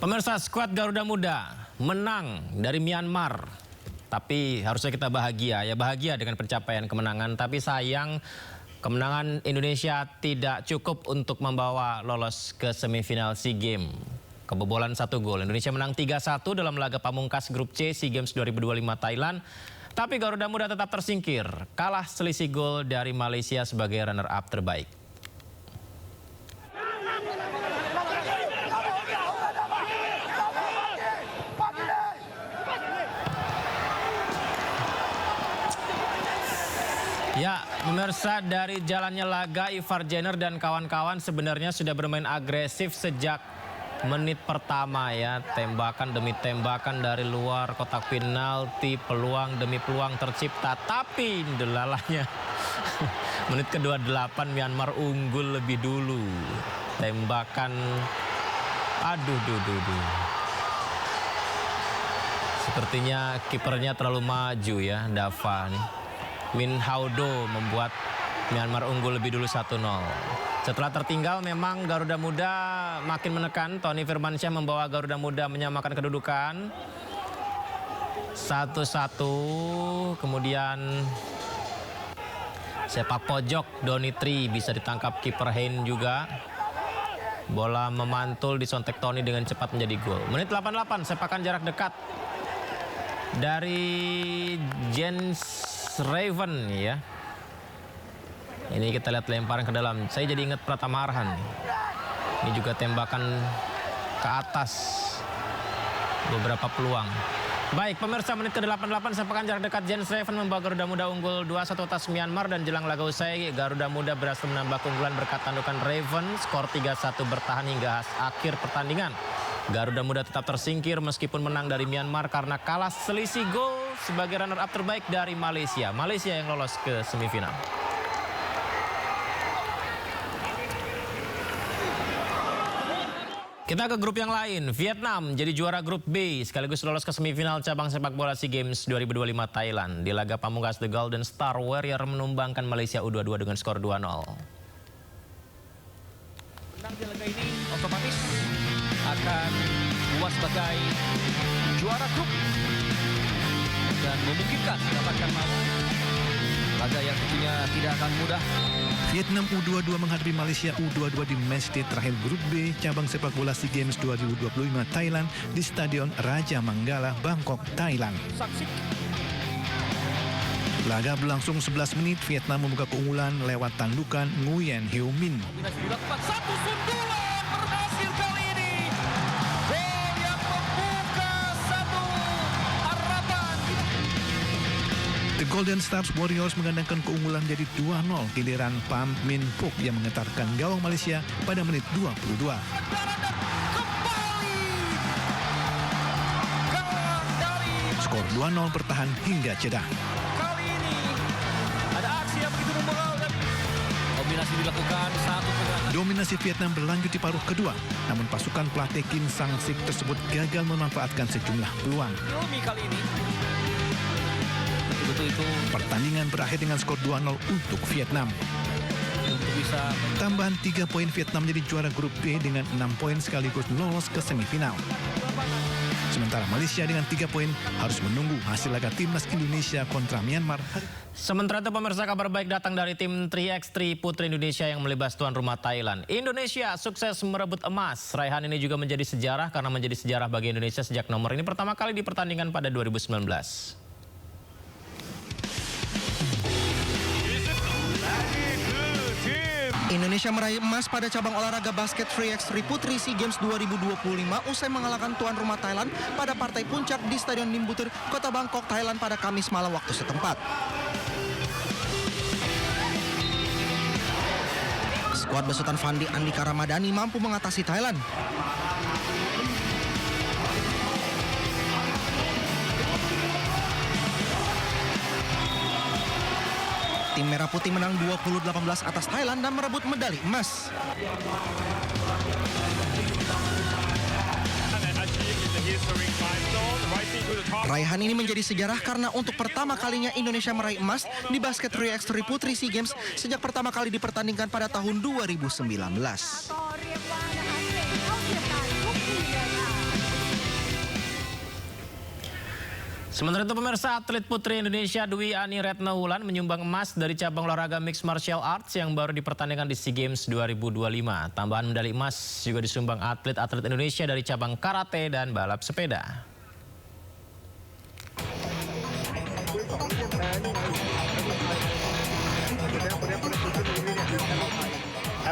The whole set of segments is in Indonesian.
Pemirsa, skuad Garuda Muda menang dari Myanmar. Tapi harusnya kita bahagia dengan pencapaian kemenangan. Tapi sayang kemenangan Indonesia tidak cukup untuk membawa lolos ke semifinal SEA Games. Kebobolan 1 gol. Indonesia menang 3-1 dalam laga pamungkas grup C SEA Games 2025 Thailand. Tapi Garuda Muda tetap tersingkir, kalah selisih gol dari Malaysia sebagai runner-up terbaik. Ya, pemirsa, dari jalannya laga, Ivar Jenner dan kawan-kawan sebenarnya sudah bermain agresif sejak menit pertama ya. Tembakan demi tembakan dari luar kotak penalti, peluang demi peluang tercipta. Tapi delalanya menit ke-28 Myanmar unggul lebih dulu. Tembakan, aduh. Sepertinya kipernya terlalu maju ya, Dava nih. Min Hao Do membuat Myanmar unggul lebih dulu 1-0. Setelah tertinggal memang Garuda Muda makin menekan. Tony Firmansyah membawa Garuda Muda menyamakan kedudukan 1-1. Kemudian sepak pojok Donitri bisa ditangkap kiper Hein juga. Bola memantul disontek Tony dengan cepat menjadi gol. Menit 88 sepakan jarak dekat dari Jens Raven ya. Ini kita lihat lemparan ke dalam. Saya jadi ingat Pratama Arhan. Ini juga tembakan ke atas. Beberapa peluang. Baik, pemirsa, menit ke-88 sepakan jarak dekat Jens Raven membawa Garuda Muda unggul 2-1 atas Myanmar, dan jelang laga usai Garuda Muda berhasil menambah keunggulan berkat tandukan Raven. Skor 3-1 bertahan hingga akhir pertandingan. Garuda Muda tetap tersingkir meskipun menang dari Myanmar karena kalah selisih gol sebagai runner-up terbaik dari Malaysia. Malaysia yang lolos ke semifinal. Kita ke grup yang lain. Vietnam jadi juara grup B sekaligus lolos ke semifinal cabang sepak bola SEA Games 2025 Thailand. Di laga pamungkas, The Golden Star Warrior menumbangkan Malaysia U22 dengan skor 2-0. Menang di laga ini otomatis akan puas sebagai juara grup dan memungkinkan mendapatkan laga yang tentunya tidak akan mudah. Vietnam U22 menghadapi Malaysia U22 di matchday terakhir grup B cabang sepak bola SEA Games 2025 Thailand di Stadion Raja Manggala, Bangkok, Thailand. Laga berlangsung 11 menit. Vietnam membuka keunggulan lewat tandukan Nguyen Heo Min. Kombinasi dilakukan, satu sundulan berhasil kali ini. Gol yang membuka satu harapan. The Golden Stars Warriors mengandangkan keunggulan jadi 2-0. Giliran Pham Minh Phuc yang mengetarkan gawang Malaysia pada menit 22. Skor 2-0 bertahan hingga jeda. Kali ini ada aksi yang begitu memukau dan kombinasi dilakukan, satu pergerakan. Dominasi Vietnam berlanjut di paruh kedua, namun pasukan pelatih Kim Sang-sik tersebut gagal memanfaatkan sejumlah peluang. Ilmi kali ini betul-betul itu Pertandingan berakhir dengan skor 2-0 untuk Vietnam. untuk bisa Tambahan 3 poin, Vietnam menjadi juara grup B dengan 6 poin sekaligus lolos ke semifinal. Sementara Malaysia dengan 3 poin harus menunggu hasil laga timnas Indonesia kontra Myanmar. Sementara itu, pemirsa, kabar baik datang dari tim 3x3 Putri Indonesia yang melibas tuan rumah Thailand. Indonesia sukses merebut emas. Raihan ini juga menjadi sejarah karena menjadi sejarah bagi Indonesia sejak nomor ini pertama kali di pertandingan pada 2019. Indonesia meraih emas pada cabang olahraga basket 3x3 Putri SEA Games 2025 usai mengalahkan tuan rumah Thailand pada partai puncak di Stadion Nim Butur, Kota Bangkok, Thailand pada Kamis malam waktu setempat. Skuad besutan Fandi Andika Ramadhani mampu mengatasi Thailand. Tim Merah Putih menang 20-18 atas Thailand dan merebut medali emas. Raihan ini menjadi sejarah karena untuk pertama kalinya Indonesia meraih emas di basket 3x3 Putri SEA Games sejak pertama kali dipertandingkan pada tahun 2019. Sementara itu pemirsa, atlet putri Indonesia Dwi Ani Retnawulan menyumbang emas dari cabang olahraga Mixed Martial Arts yang baru dipertandingkan di SEA Games 2025. Tambahan medali emas juga disumbang atlet-atlet Indonesia dari cabang karate dan balap sepeda.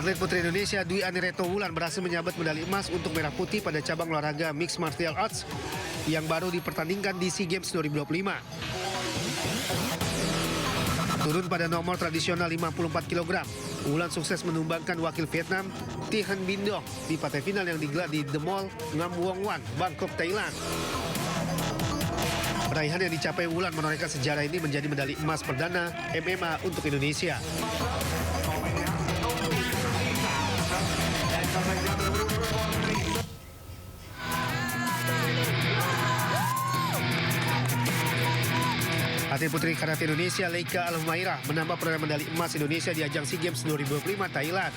Atlet putri Indonesia Dwi Ani Retnawulan berhasil menyabet medali emas untuk merah putih pada cabang olahraga Mixed Martial Arts yang baru dipertandingkan di SEA Games 2025. Turun pada nomor tradisional 54 kg, Wulan sukses menumbangkan wakil Vietnam Thi Han Binh Dong di partai final yang digelar di The Mall Ngam Vuong Wan, Bangkok, Thailand. Raihan yang dicapai Wulan menorehkan sejarah ini menjadi medali emas perdana MMA untuk Indonesia. Atlet putri karate Indonesia Leika Alhumaira menambah perolehan medali emas Indonesia di ajang SEA Games 2025 Thailand.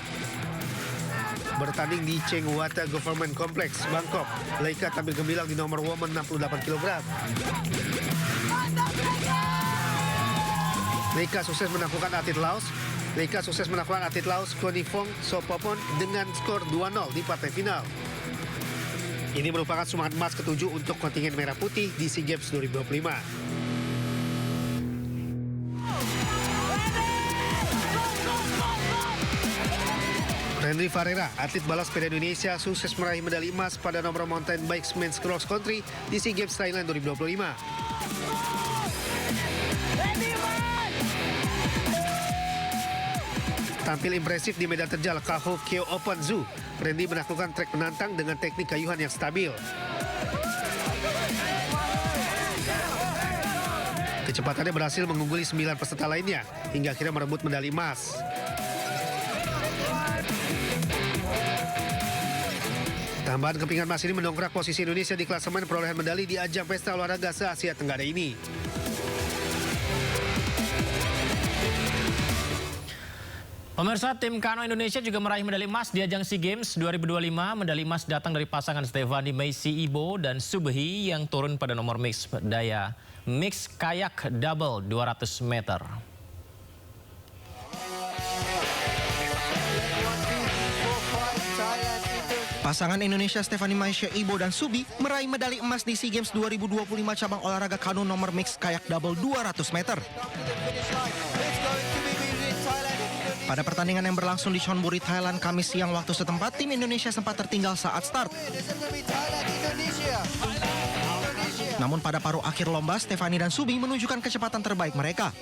Bertanding di Cheng Wata Government Complex, Bangkok, Leika tampil gemilang di nomor woman 68 kg. Leika sukses menaklukkan atlet Laos Konifong Sopopon dengan skor 2-0 di partai final. Ini merupakan sumbangan emas ke-7 untuk kontingen merah putih di SEA Games 2025. Henry Farera, atlet balap sepeda Indonesia, sukses meraih medali emas pada nomor mountain bike men's cross country di SEA Games Thailand 2025. Tampil impresif di medan terjal Kaho Keo Open Zoo, Randy menaklukkan trek menantang dengan teknik kayuhan yang stabil. Kecepatannya berhasil mengungguli 9 peserta lainnya hingga akhirnya merebut medali emas. Tambahan kepingan emas ini mendongkrak posisi Indonesia di klasemen perolehan medali di ajang pesta olahraga se-Asia Tenggara ini. Pemirsa, tim kano Indonesia juga meraih medali emas di ajang SEA Games 2025. Medali emas datang dari pasangan Stefani Meisi Ibo dan Subhi yang turun pada nomor mix daya mix kayak double 200 meter. Pasangan Indonesia Stefani Meisi Ibo dan Subi meraih medali emas di SEA Games 2025 cabang olahraga kano nomor mix kayak double 200 meter. Pada pertandingan yang berlangsung di Chonburi, Thailand, Kamis siang waktu setempat, tim Indonesia sempat tertinggal saat start. Namun pada paruh akhir lomba, Stefani dan Subi menunjukkan kecepatan terbaik mereka.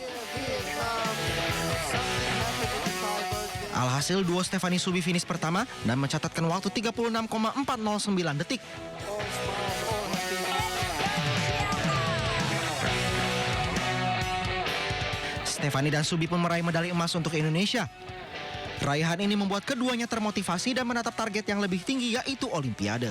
Alhasil, duo Stefani Subi finish pertama dan mencatatkan waktu 36,409 detik. Stefani dan Subi pun meraih medali emas untuk Indonesia. Raihan ini membuat keduanya termotivasi dan menatap target yang lebih tinggi, yaitu Olimpiade.